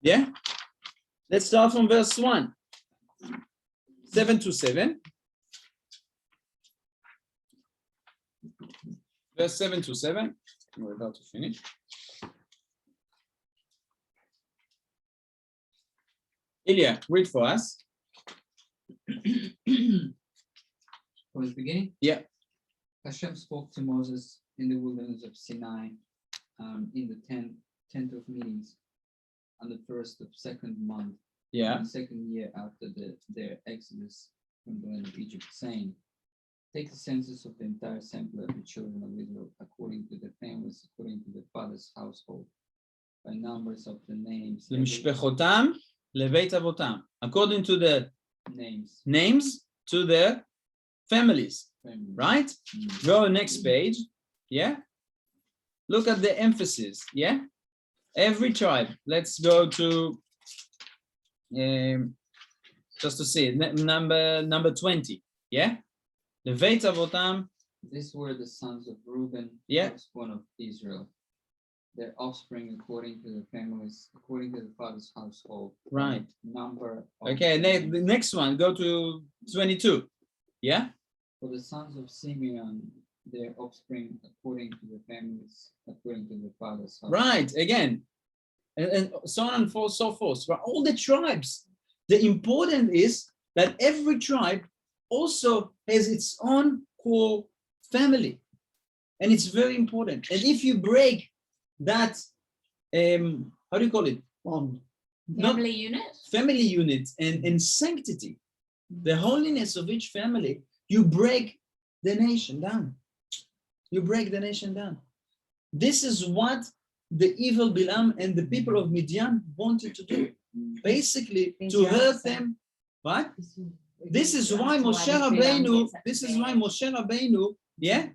Yeah? Let's start from verse 1. 7 to 7. Verse 7 to 7. We're about to finish. Ilya, read for us. From the beginning? Yeah. Hashem spoke to Moses in the wilderness of Sinai in the 10th of meetings on the 1st of 2nd month, Yeah. the 2nd year after their exodus from the land of Egypt, saying, take the census of the entire assembly of the children of Israel according to the families, according to the father's household, by numbers of the names. L'mishpechotam leveit avotam. According to the names to the families, right? Go next page. Yeah. Look at the emphasis. Yeah. Every tribe. Let's go to just to see number 20. Yeah. Leveit avotam. These were the sons of Reuben, Yeah. firstborn of Israel. their offspring according to the families, according to the father's household. Right. Number. Of Okay, them. the next one, go to 22. Yeah? For the sons of Simeon, their offspring according to the families, according to the father's household. Right, again. And so on and so forth. But all the tribes, the important is that every tribe also has its own core family. And it's very important. And if you break that, how do you call it? Family unit. Family unit and sanctity, the holiness of each family, you break the nation down. You break the nation down. This is what the evil Bilam and the people of Midian wanted to do. Basically, to hurt them. What? This is why Moshe Rabbeinu, yeah,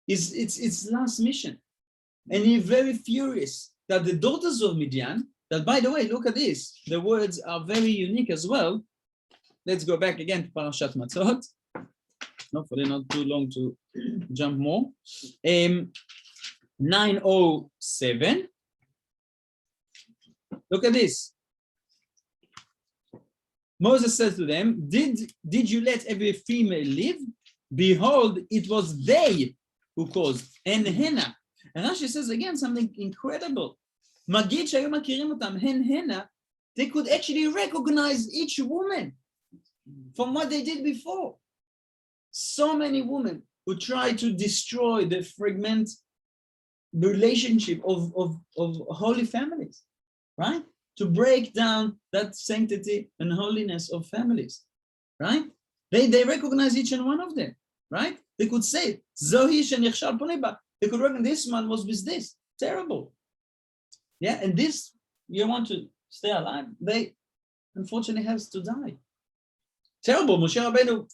is its last mission. And he's very furious that the daughters of Midian, that by the way, look at this, the words are very unique as well. Let's go back again to Parashat Matzot. Hopefully not too long to jump more. 907. Look at this. Moses says to them, did you let every female live? Behold, it was they who caused. And Henna. And Rashi says again something incredible. Magid שהיו מכירים אותם, Henna, they could actually recognize each woman from what they did before. So many women who try to destroy the fragment relationship of holy families, right? To break down that sanctity and holiness of families, right? They recognize each and one of them, right? They could say, Zohi shenichshal ponei ba. They could recognize this man was with this. Terrible. Yeah, and this, you want to stay alive, they unfortunately has to die. Terrible. Moshe Rabbeinu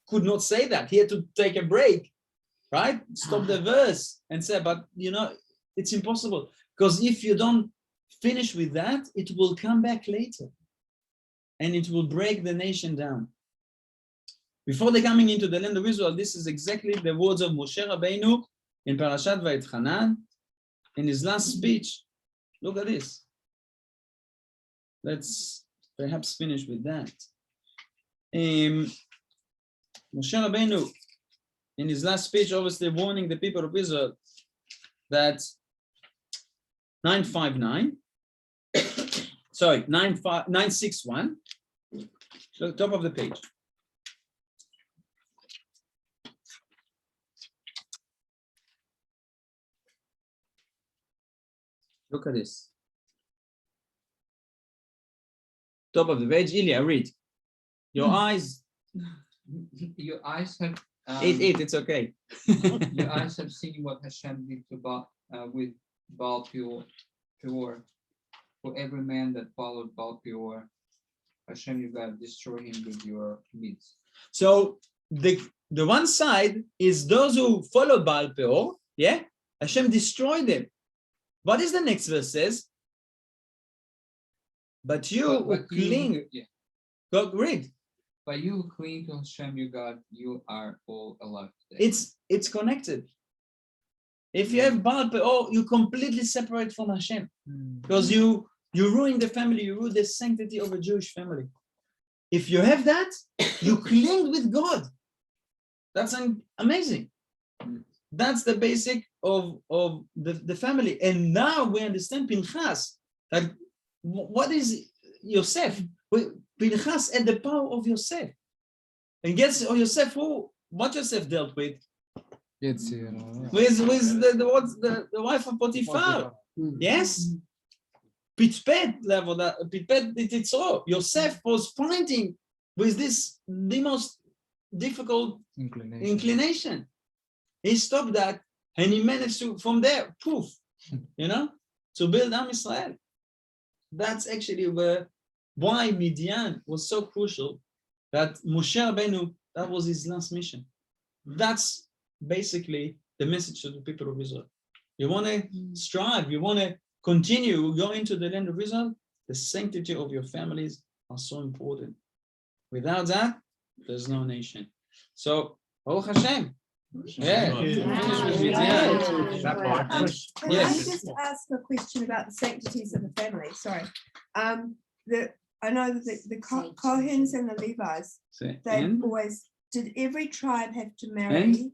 could not say that. He had to take a break, right? Stop the verse and say, but it's impossible. Because if you don't finish with that, it will come back later. And it will break the nation down. Before they coming into the land of Israel, this is exactly the words of Moshe Rabbeinu in Parashat Vayetchanan, in his last speech. Look at this. Let's perhaps finish with that. Moshe Rabbeinu, in his last speech, obviously warning the people of Israel that 959, sorry, 961, so top of the page. Look at this. Top of the page, Ilya, read. Your eyes. Your eyes have. It's okay. Your eyes have seen what Hashem did to with Baal Peor. For every man that followed Baal Peor, Hashem, you got to destroy him with your midst. So the one side is those who followed Baal Peor. Yeah, Hashem destroyed them. What is the next verse says? But you cling. Yeah. Go read. But you who cling to Hashem, your God, you are all alive today. It's connected. If you have Baal Peor, you completely separate from Hashem, because you ruin the family, you ruin the sanctity of a Jewish family. If you have that, you cling with God. That's amazing. That's the basic of the family. And now we understand Pinchas. That what is Yosef? Pinchas had the power of Yosef. And guess Yosef, what Yosef dealt with? With the wife of Potiphar. Yes? Pitpet level, that Pitpet did it so. Yosef was fighting with the most difficult inclination. He stopped that and he managed to, from there, poof, to build Am Israel. That's actually why Midian was so crucial, that Moshe Rabbeinu, that was his last mission. That's basically the message to the people of Israel. You want to strive, you want to continue, go into the land of Israel, the sanctity of your families are so important. Without that, there's no nation. So, Baruch Hashem, Yeah, finish with Midian. Can I Yes. just ask a question about the sanctities of the family? Sorry. I know that the Kohens and the Levites, Say, they and always, did every tribe have to marry